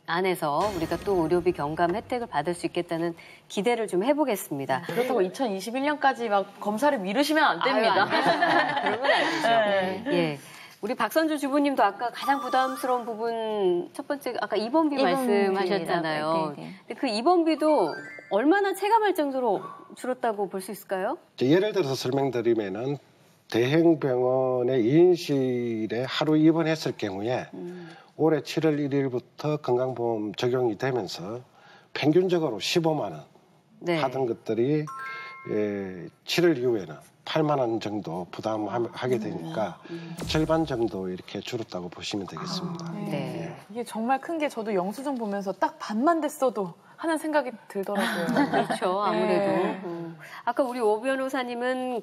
S1: 안에서 우리가 또 의료비 경감 혜택을 받을 수 있겠다는 기대를 좀 해보겠습니다.
S3: 그렇다고 2021년까지 막 검사를 미루시면 안 됩니다.
S1: 그런 건 아니죠.
S3: 네.
S1: 예. 우리 박선주 주부님도 아까 가장 부담스러운 부분 첫 번째 아까 입원비 말씀하셨잖아요. 근데 그 입원비도 얼마나 체감할 정도로 줄었다고 볼 수 있을까요?
S4: 예를 들어서 설명드리면은 대형병원의 2인실에 하루 입원했을 경우에 올해 7월 1일부터 건강보험 적용이 되면서 평균적으로 15만 원 하던 것들이 7월 이후에는 8만 원 정도 부담하게 되니까 절반 정도 이렇게 줄었다고 보시면 되겠습니다.
S2: 이게 정말 큰 게 저도 영수증 보면서 딱 반만 됐어도 하는 생각이 들더라고요.
S1: 그렇죠, 아무래도. 아까 우리 오 변호사님은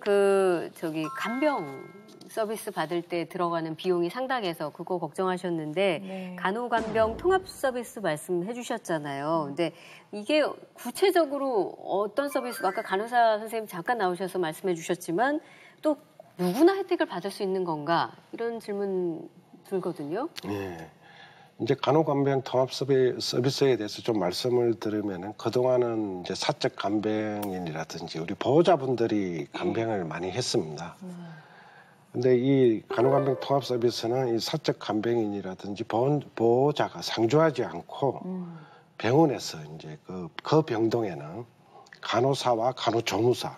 S1: 간병 서비스 받을 때 들어가는 비용이 상당해서 그거 걱정하셨는데 간호간병 통합 서비스 말씀해 주셨잖아요. 근데 이게 구체적으로 어떤 서비스가 아까 간호사 선생님 잠깐 나오셔서 말씀해 주셨지만 또 누구나 혜택을 받을 수 있는 건가 이런 질문 들거든요.
S4: 네. 이제 간호간병 통합 서비스에 대해서 좀 말씀을 드리면은 그동안은 이제 사적 간병인이라든지 우리 보호자분들이 간병을 많이 했습니다. 근데 이 간호간병 통합 서비스는 이 사적 간병인이라든지 보호자가 상주하지 않고 병원에서 이제 그 병동에는 간호사와 간호조무사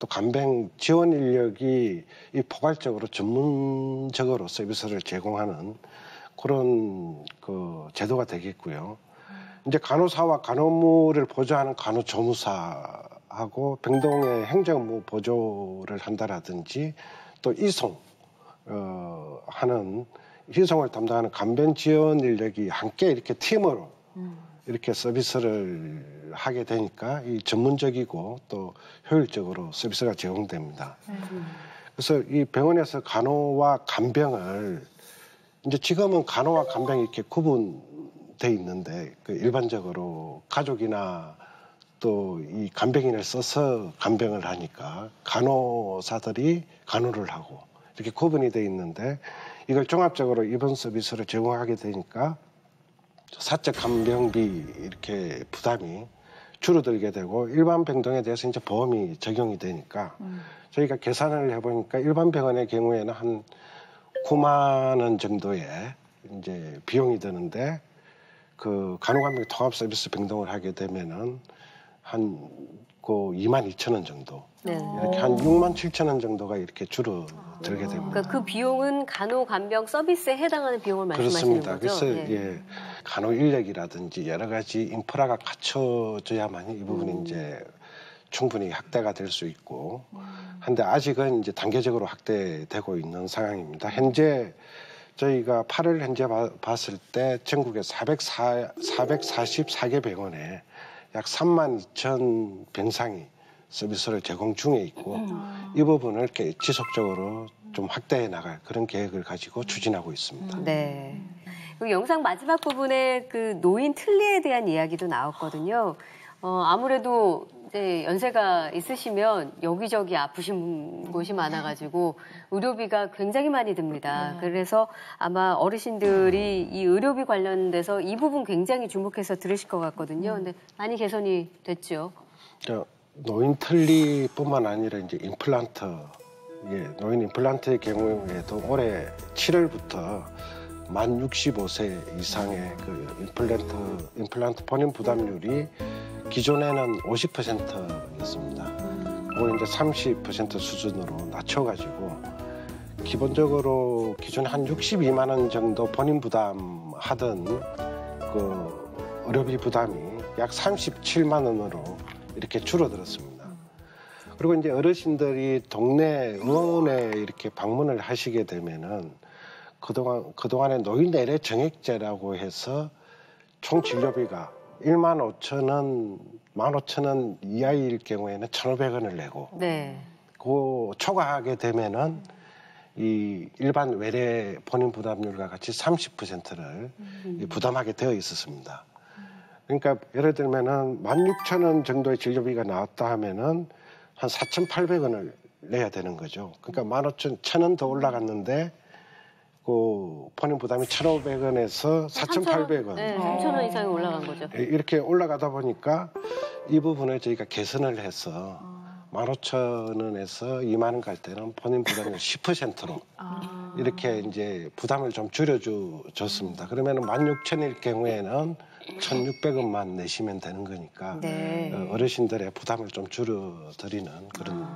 S4: 또 간병 지원 인력이 이 포괄적으로 전문적으로 서비스를 제공하는 그런 제도가 되겠고요. 이제 간호사와 간호무를 보조하는 간호조무사하고 병동의 행정무 보조를 한다라든지 또 희송을 담당하는 간병 지원 인력이 함께 이렇게 팀으로 이렇게 서비스를 하게 되니까 이 전문적이고 또 효율적으로 서비스가 제공됩니다. 그래서 이 병원에서 간호와 간병을 이제 지금은 간호와 간병이 이렇게 구분돼 있는데 일반적으로 가족이나 또 이 간병인을 써서 간병을 하니까 간호사들이 간호를 하고 이렇게 구분이 돼 있는데 이걸 종합적으로 입원 서비스를 제공하게 되니까 사적 간병비 이렇게 부담이 줄어들게 되고 일반 병동에 대해서 이제 보험이 적용이 되니까 저희가 계산을 해보니까 일반 병원의 경우에는 한 9만 원 정도의 이제 비용이 드는데 그 간호간병 통합 서비스 병동을 하게 되면은 한 22,000원 정도 이렇게 한 67,000원 정도가 이렇게 줄어들게 됩니다.
S1: 그러니까 그 비용은 간호간병 서비스에 해당하는 비용을 말씀하시는 거죠?
S4: 그렇습니다. 그래서 간호 인력이라든지 여러 가지 인프라가 갖춰져야만 이 부분이 이제 충분히 확대가 될 수 있고 한데 아직은 이제 단계적으로 확대되고 있는 상황입니다. 현재 저희가 8월 현재 봤을 때 전국에 444개 병원에 약 32,000 병상이 서비스를 제공 중에 있고 이 부분을 이렇게 지속적으로 좀 확대해 나갈 그런 계획을 가지고 추진하고 있습니다.
S1: 네. 그 영상 마지막 부분에 그 노인 틀니에 대한 이야기도 나왔거든요. 아무래도 이제 연세가 있으시면 여기저기 아프신 곳이 많아가지고 의료비가 굉장히 많이 듭니다. 그래서 아마 어르신들이 이 의료비 관련돼서 이 부분 굉장히 주목해서 들으실 것 같거든요. 근데 많이 개선이 됐죠.
S4: 노인 틀니뿐만 아니라 이제 임플란트, 노인 임플란트의 경우에도 올해 7월부터 만 65세 이상의 그 임플란트 본인 부담률이 기존에는 50%였습니다. 그걸 이제 30% 수준으로 낮춰가지고 기본적으로 기존에 한 62만 원 정도 본인 부담하던 그 의료비 부담이 약 37만 원으로 이렇게 줄어들었습니다. 그리고 이제 어르신들이 동네 의원에 이렇게 방문을 하시게 되면은 그동안에 노인 내래 정액제라고 해서 총 진료비가 15,000원, 15,000원 이하일 경우에는 1,500원을 내고
S1: 네.
S4: 그 초과하게 되면은 이 일반 외래 본인 부담률과 같이 30%를 부담하게 되어 있었습니다. 그러니까 예를 들면은 16,000원 정도의 진료비가 나왔다 하면은 한 4,800원을 내야 되는 거죠. 그러니까 15,000원 더 올라갔는데 그 본인 부담이 1,500원에서 4,800원.
S1: 네, 3,000원 이상이 올라간 거죠.
S4: 이렇게 올라가다 보니까 이 부분을 저희가 개선을 해서 15,000원에서 2만 원 갈 때는 본인 부담을 10%로 이렇게 이제 부담을 좀 줄여줬습니다. 그러면 16,000일 경우에는 1,600원만 내시면 되는 거니까
S1: 네.
S4: 어르신들의 부담을 좀 줄여드리는 그런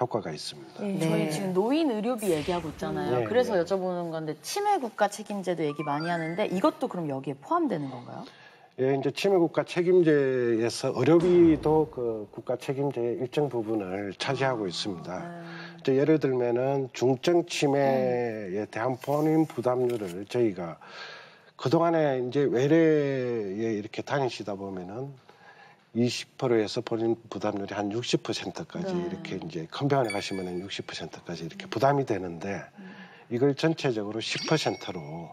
S4: 효과가 있습니다.
S3: 네. 저희 지금 노인 의료비 얘기하고 있잖아요.
S4: 네,
S3: 그래서 여쭤보는 건데 치매 국가 책임제도 얘기 많이 하는데 이것도 그럼 여기에 포함되는 건가요?
S4: 예, 이제 치매 국가 책임제에서 의료비도 그 국가 책임제의 일정 부분을 차지하고 있습니다. 이제 예를 들면은 중증 치매에 대한 본인 부담률을 저희가 그동안에 이제 외래에 이렇게 다니시다 보면은 20%에서 본인 부담률이 한 60%까지 이렇게 이제 큰 병원에 가시면은 60%까지 이렇게 부담이 되는데 이걸 전체적으로 10%로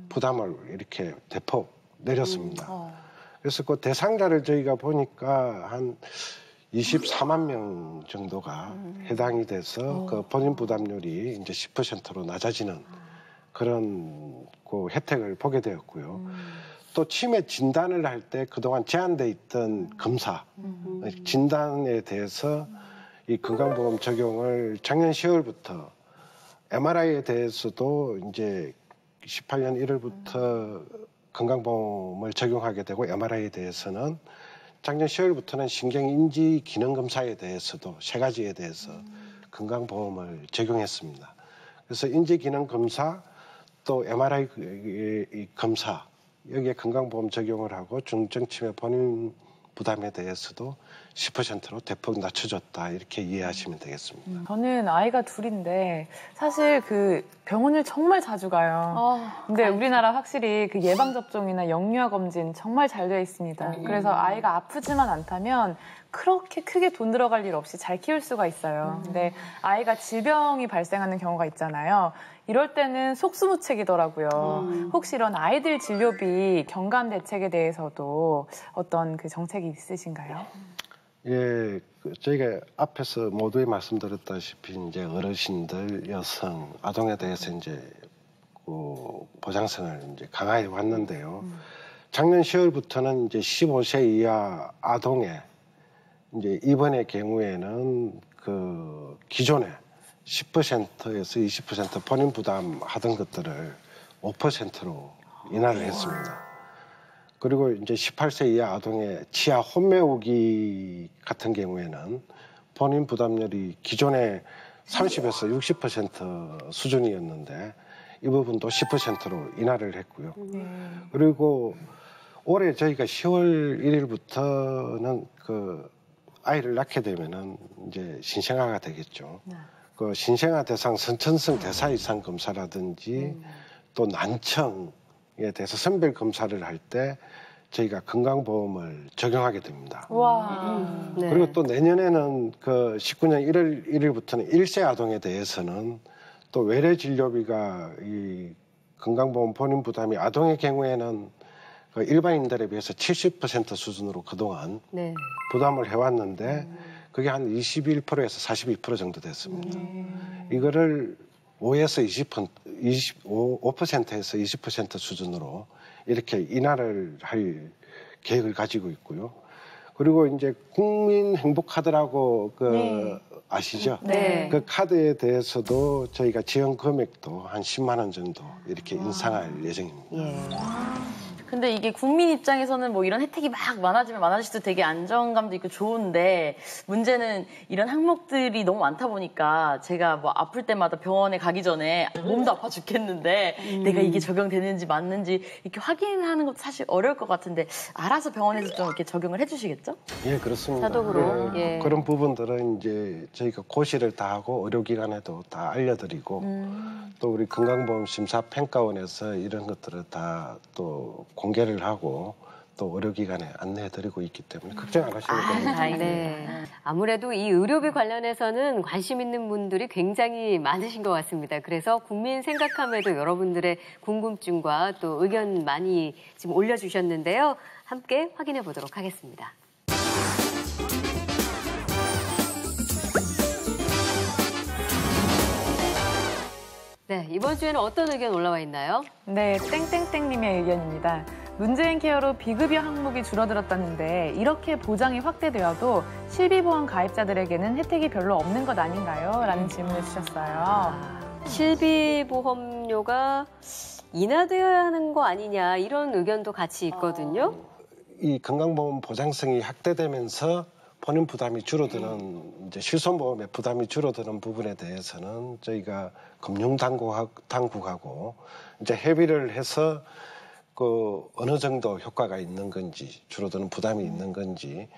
S4: 부담을 이렇게 대폭 내렸습니다. 그래서 그 대상자를 저희가 보니까 한 24만 명 정도가 해당이 돼서 그 본인 부담률이 이제 10%로 낮아지는 그런 그 혜택을 보게 되었고요. 또 치매 진단을 할 때 그동안 제한돼 있던 검사, 진단에 대해서 이 건강보험 적용을 작년 10월부터 MRI에 대해서도 이제 18년 1월부터 건강보험을 적용하게 되고 MRI에 대해서는 작년 10월부터는 신경인지 기능검사에 대해서도 세 가지에 대해서 건강보험을 적용했습니다. 그래서 인지기능검사 또 MRI 검사 여기에 건강보험 적용을 하고 중증치매 본인 부담에 대해서도 10%로 대폭 낮춰줬다 이렇게 이해하시면 되겠습니다.
S2: 저는 아이가 둘인데 사실 그 병원을 정말 자주 가요. 근데 우리나라 확실히 그 예방접종이나 영유아 검진 정말 잘 되어 있습니다. 그래서 아이가 아프지만 않다면 그렇게 크게 돈 들어갈 일 없이 잘 키울 수가 있어요. 근데 아이가 질병이 발생하는 경우가 있잖아요. 이럴 때는 속수무책이더라고요. 혹시 이런 아이들 진료비 경감 대책에 대해서도 어떤 그 정책이 있으신가요?
S4: 예, 저희가 앞에서 모두에 말씀드렸다시피 이제 어르신들, 여성, 아동에 대해서 이제 그 보장성을 이제 강화해 왔는데요. 작년 10월부터는 이제 15세 이하 아동에 이제 이번의 경우에는 그 기존에 10%에서 20% 본인 부담하던 것들을 5%로 인하를 했습니다. 그리고 이제 18세 이하 아동의 치아 혼매우기 같은 경우에는 본인 부담률이 기존에 30에서 60% 수준이었는데 이 부분도 10%로 인하를 했고요. 그리고 올해 저희가 10월 1일부터는 그 아이를 낳게 되면은 이제 신생아가 되겠죠. 그 신생아 대상 선천성 대사 이상 검사라든지 또 난청에 대해서 선별 검사를 할 때 저희가 건강보험을 적용하게 됩니다.
S2: 네.
S4: 그리고 또 내년에는 그 19년 1월 1일부터는 1세 아동에 대해서는 또 외래 진료비가 이 건강보험 본인 부담이 아동의 경우에는 그 일반인들에 비해서 70% 수준으로 그동안 부담을 해왔는데 그게 한 21%에서 42% 정도 됐습니다. 이거를 5에서 5%에서 20% 수준으로 이렇게 인하를 할 계획을 가지고 있고요. 그리고 이제 국민 행복 카드라고 아시죠?
S1: 네.
S4: 그 카드에 대해서도 저희가 지원 금액도 한 10만 원 정도 이렇게 인상할 예정입니다.
S3: 근데 이게 국민 입장에서는 뭐 이런 혜택이 막 많아지면 많아질수록 되게 안정감도 있고 좋은데 문제는 이런 항목들이 너무 많다 보니까 제가 뭐 아플 때마다 병원에 가기 전에 몸도 아파 죽겠는데 내가 이게 적용되는지 맞는지 이렇게 확인하는 것도 사실 어려울 것 같은데 알아서 병원에서 좀 이렇게 적용을 해주시겠죠?
S4: 예, 그렇습니다.
S1: 자동으로. 예.
S4: 그런 부분들은 이제 저희가 고시를 다 하고 의료기관에도 다 알려드리고 또 우리 건강보험 심사평가원에서 이런 것들을 다 또 공개를 하고 또 의료기관에 안내해드리고 있기 때문에 걱정 안 하셔도 됩니다.
S1: 네. 아무래도 이 의료비 관련해서는 관심 있는 분들이 굉장히 많으신 것 같습니다. 그래서 국민 생각함에도 여러분들의 궁금증과 또 의견 많이 지금 올려주셨는데요. 함께 확인해 보도록 하겠습니다. 네, 이번 주에는 어떤 의견 올라와 있나요?
S2: 네, 땡땡땡님의 의견입니다. 문재인 케어로 비급여 항목이 줄어들었다는데 이렇게 보장이 확대되어도 실비보험 가입자들에게는 혜택이 별로 없는 것 아닌가요? 라는 질문을 주셨어요.
S1: 실비보험료가 인하되어야 하는 거 아니냐 이런 의견도 같이 있거든요.
S4: 이 건강보험 보장성이 확대되면서 본인 부담이 줄어드는 이제 실손보험의 부담이 줄어드는 부분에 대해서는 저희가 금융당국하고 이제 협의를 해서 그 어느 정도 효과가 있는 건지 줄어드는 부담이 있는 건지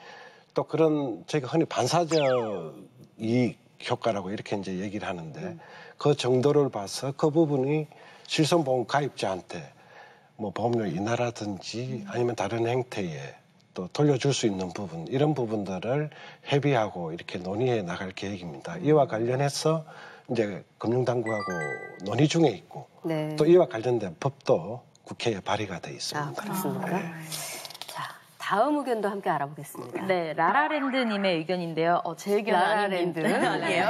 S4: 또 그런 저희가 흔히 반사적 이익 효과라고 이렇게 이제 얘기를 하는데 그 정도를 봐서 그 부분이 실손보험 가입자한테 뭐 보험료 인하라든지 아니면 다른 행태에 또 돌려줄 수 있는 부분 이런 부분들을 협의하고 이렇게 논의해 나갈 계획입니다. 이와 관련해서 이제 금융당국하고 논의 중에 있고
S1: 네.
S4: 또 이와 관련된 법도 국회에 발의가 돼 있습니다.
S1: 그렇습니까?
S4: 네.
S1: 자, 다음 의견도 함께 알아보겠습니다.
S3: 네, 라라랜드님의 의견인데요. 제 의견은
S1: 라라랜드.
S3: 아니에요.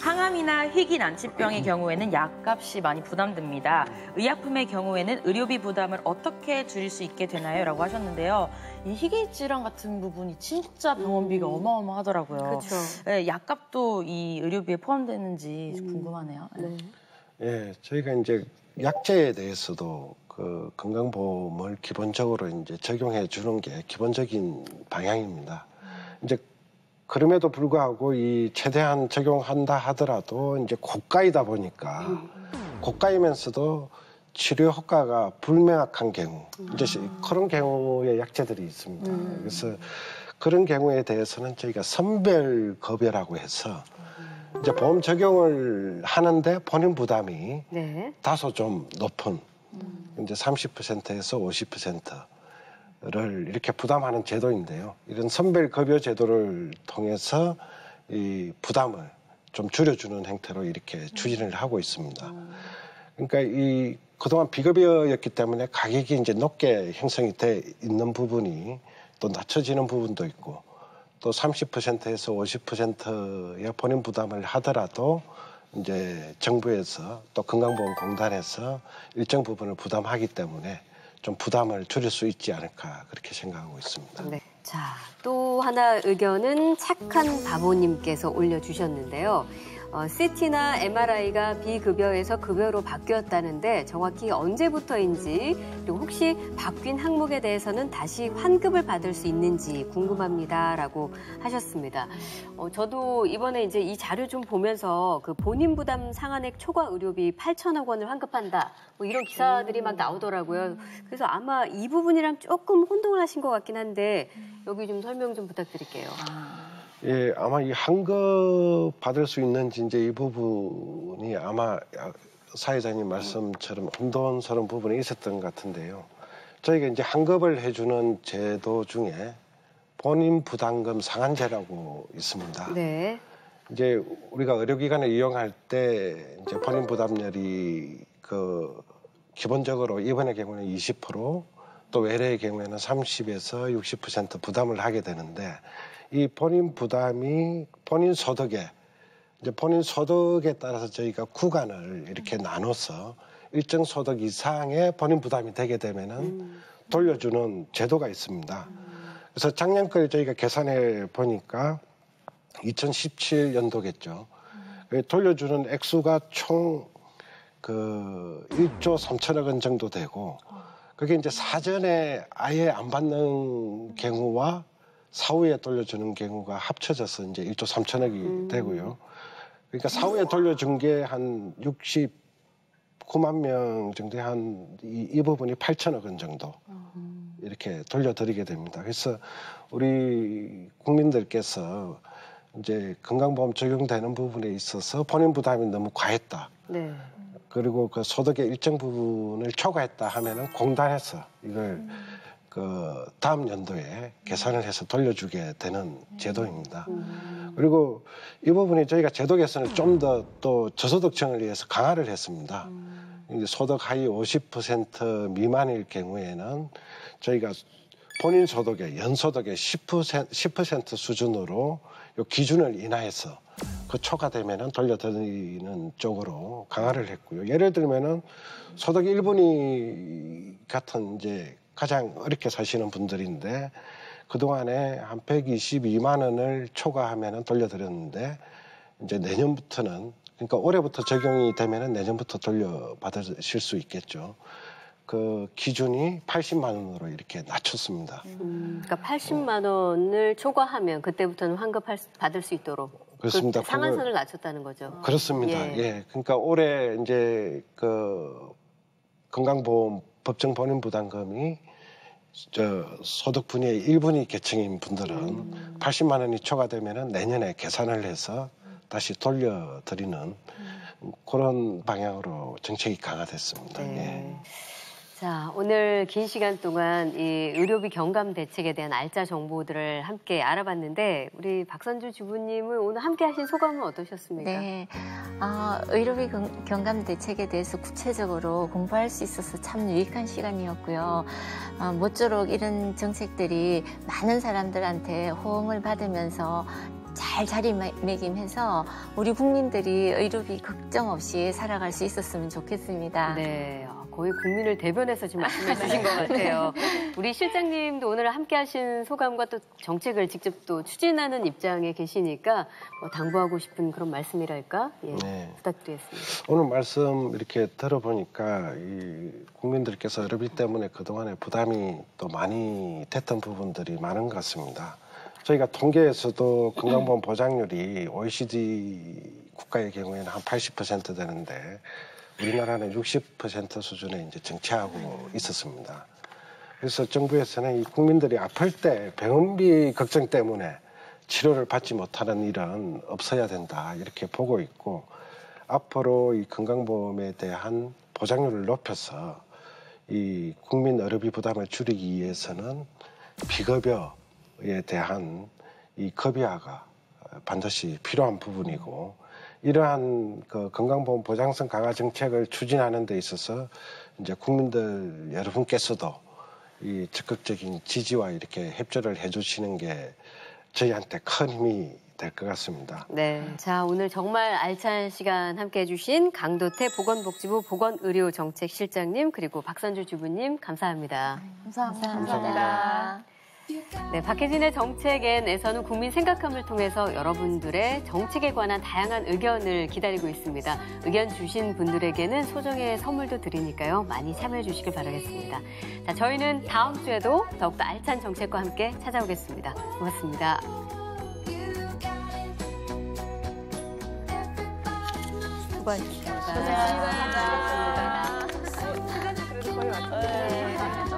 S3: 항암이나 희귀 난치병의 경우에는 약값이 많이 부담됩니다. 의약품의 경우에는 의료비 부담을 어떻게 줄일 수 있게 되나요? 라고 하셨는데요. 이 희귀 질환 같은 부분이 진짜 병원비가 어마어마하더라고요.
S1: 그렇죠.
S3: 네, 약값도 이 의료비에 포함되는지 궁금하네요.
S1: 네.
S4: 예, 저희가 이제 약제에 대해서도 그 건강보험을 기본적으로 이제 적용해 주는 게 기본적인 방향입니다. 이제 그럼에도 불구하고 이 최대한 적용한다 하더라도 이제 고가이다 보니까 고가이면서도 치료 효과가 불명확한 경우 이제 그런 경우의 약제들이 있습니다. 그래서 그런 경우에 대해서는 저희가 선별급여라고 해서 이제 보험 적용을 하는데 본인 부담이
S1: 네.
S4: 다소 좀 높은 이제 30%에서 50%를 이렇게 부담하는 제도인데요. 이런 선별급여 제도를 통해서 이 부담을 좀 줄여주는 형태로 이렇게 추진을 하고 있습니다. 그러니까 이 그동안 비급여였기 때문에 가격이 이제 높게 형성이 돼 있는 부분이 또 낮춰지는 부분도 있고 또 30%에서 50%의 본인 부담을 하더라도 이제 정부에서 또 건강보험공단에서 일정 부분을 부담하기 때문에 좀 부담을 줄일 수 있지 않을까 그렇게 생각하고 있습니다.
S1: 네. 자, 또 하나 의견은 착한 바보님께서 올려주셨는데요. CT나 MRI가 비급여에서 급여로 바뀌었다는데 정확히 언제부터인지 그리고 혹시 바뀐 항목에 대해서는 다시 환급을 받을 수 있는지 궁금합니다라고 하셨습니다. 저도 이번에 이제 이 자료 좀 보면서 그 본인 부담 상한액 초과 의료비 8천억 원을 환급한다 뭐 이런 기사들이 막 나오더라고요. 그래서 아마 이 부분이랑 조금 혼동을 하신 것 같긴 한데 여기 좀 설명 좀 부탁드릴게요.
S4: 예, 아마 이 환급 받을 수 있는지 이제 이 부분이 아마 사회자님 말씀처럼 혼돈스러운 부분이 있었던 것 같은데요. 저희가 이제 환급을 해주는 제도 중에 본인 부담금 상한제라고 있습니다.
S1: 네.
S4: 이제 우리가 의료기관을 이용할 때 이제 본인 부담률이 그 기본적으로 입원의 경우는 20%, 또 외래의 경우에는 30에서 60% 부담을 하게 되는데. 이 본인 부담이 본인 소득에 따라서 저희가 구간을 이렇게 나눠서 일정 소득 이상의 본인 부담이 되게 되면은 돌려주는 제도가 있습니다. 그래서 작년 걸 저희가 계산해 보니까 2017년도겠죠. 돌려주는 액수가 총 그 1조 3천억 원 정도 되고 그게 이제 사전에 아예 안 받는 경우와 사후에 돌려주는 경우가 합쳐져서 이제 1조 3천억이 되고요. 그러니까 사후에 돌려준 게 한 69만 명 정도의 이 부분이 8천억 원 정도 이렇게 돌려드리게 됩니다. 그래서 우리 국민들께서 이제 건강보험 적용되는 부분에 있어서 본인 부담이 너무 과했다.
S1: 네.
S4: 그리고 그 소득의 일정 부분을 초과했다 하면은 공단에서 이걸 그 다음 연도에 계산을 해서 돌려주게 되는 제도입니다. 그리고 이 부분이 저희가 제도 개선을 좀 더 또 저소득층을 위해서 강화를 했습니다. 이제 소득 하위 50% 미만일 경우에는 저희가 본인 소득의 연소득의 10% 수준으로 요 기준을 인하해서 그 초과되면은 돌려드리는 쪽으로 강화를 했고요. 예를 들면은 소득 1분위 같은 이제 가장 어렵게 사시는 분들인데 그동안에 한 122만 원을 초과하면은 돌려드렸는데 이제 내년부터는 그러니까 올해부터 적용이 되면은 내년부터 돌려받으실 수 있겠죠. 그 기준이 80만 원으로 이렇게 낮췄습니다.
S1: 그러니까 80만 원을 초과하면 그때부터는 환급 받을 수 있도록
S4: 그렇습니다.
S1: 그 상한선을 낮췄다는 거죠.
S4: 그렇습니다. 예. 그러니까 올해 이제 그 건강보험 법정 본인 부담금이 저 소득 분야의 1분위 계층인 분들은 80만 원이 초과되면은 내년에 계산을 해서 다시 돌려드리는 그런 방향으로 정책이 강화됐습니다.
S1: 네. 자, 오늘 긴 시간 동안 이 의료비 경감 대책에 대한 알짜 정보들을 함께 알아봤는데 우리 박선주 주부님은 오늘 함께 하신 소감은 어떠셨습니까?
S5: 네, 의료비 경감 대책에 대해서 구체적으로 공부할 수 있어서 참 유익한 시간이었고요. 모쪼록 이런 정책들이 많은 사람들한테 호응을 받으면서 잘 자리매김해서 우리 국민들이 의료비 걱정 없이 살아갈 수 있었으면 좋겠습니다.
S1: 네, 거의 국민을 대변해서 지금 말씀해 주신 것 같아요. 우리 실장님도 오늘 함께 하신 소감과 또 정책을 직접 또 추진하는 입장에 계시니까 당부하고 싶은 그런 말씀이랄까? 예,
S4: 네.
S1: 부탁드리겠습니다.
S4: 오늘 말씀 이렇게 들어보니까 이 국민들께서 의료비 때문에 그동안에 부담이 또 많이 됐던 부분들이 많은 것 같습니다. 저희가 통계에서도 건강보험 보장률이 OECD 국가의 경우에는 한 80% 되는데 우리나라는 60% 수준에 이제 정체하고 있었습니다. 그래서 정부에서는 이 국민들이 아플 때 병원비 걱정 때문에 치료를 받지 못하는 일은 없어야 된다 이렇게 보고 있고 앞으로 이 건강보험에 대한 보장률을 높여서 이 국민 의료비 부담을 줄이기 위해서는 비급여에 대한 이 급여화가 반드시 필요한 부분이고 이러한 그 건강보험 보장성 강화 정책을 추진하는 데 있어서 이제 국민들 여러분께서도 이 적극적인 지지와 이렇게 협조를 해주시는 게 저희한테 큰 힘이 될 것 같습니다.
S1: 네, 자 오늘 정말 알찬 시간 함께해 주신 강도태 보건복지부 보건의료정책실장님 그리고 박선주 주부님 감사합니다.
S5: 감사합니다.
S1: 네, 박혜진의 정책엔에서는 국민 생각함을 통해서 여러분들의 정책에 관한 다양한 의견을 기다리고 있습니다. 의견 주신 분들에게는 소정의 선물도 드리니까요. 많이 참여해 주시길 바라겠습니다. 자, 저희는 다음 주에도 더욱더 알찬 정책과 함께 찾아오겠습니다. 고맙습니다.
S5: 수고하셨습니다.
S1: 고맙습니다.
S2: 시간이 그래도 거의 왔어요.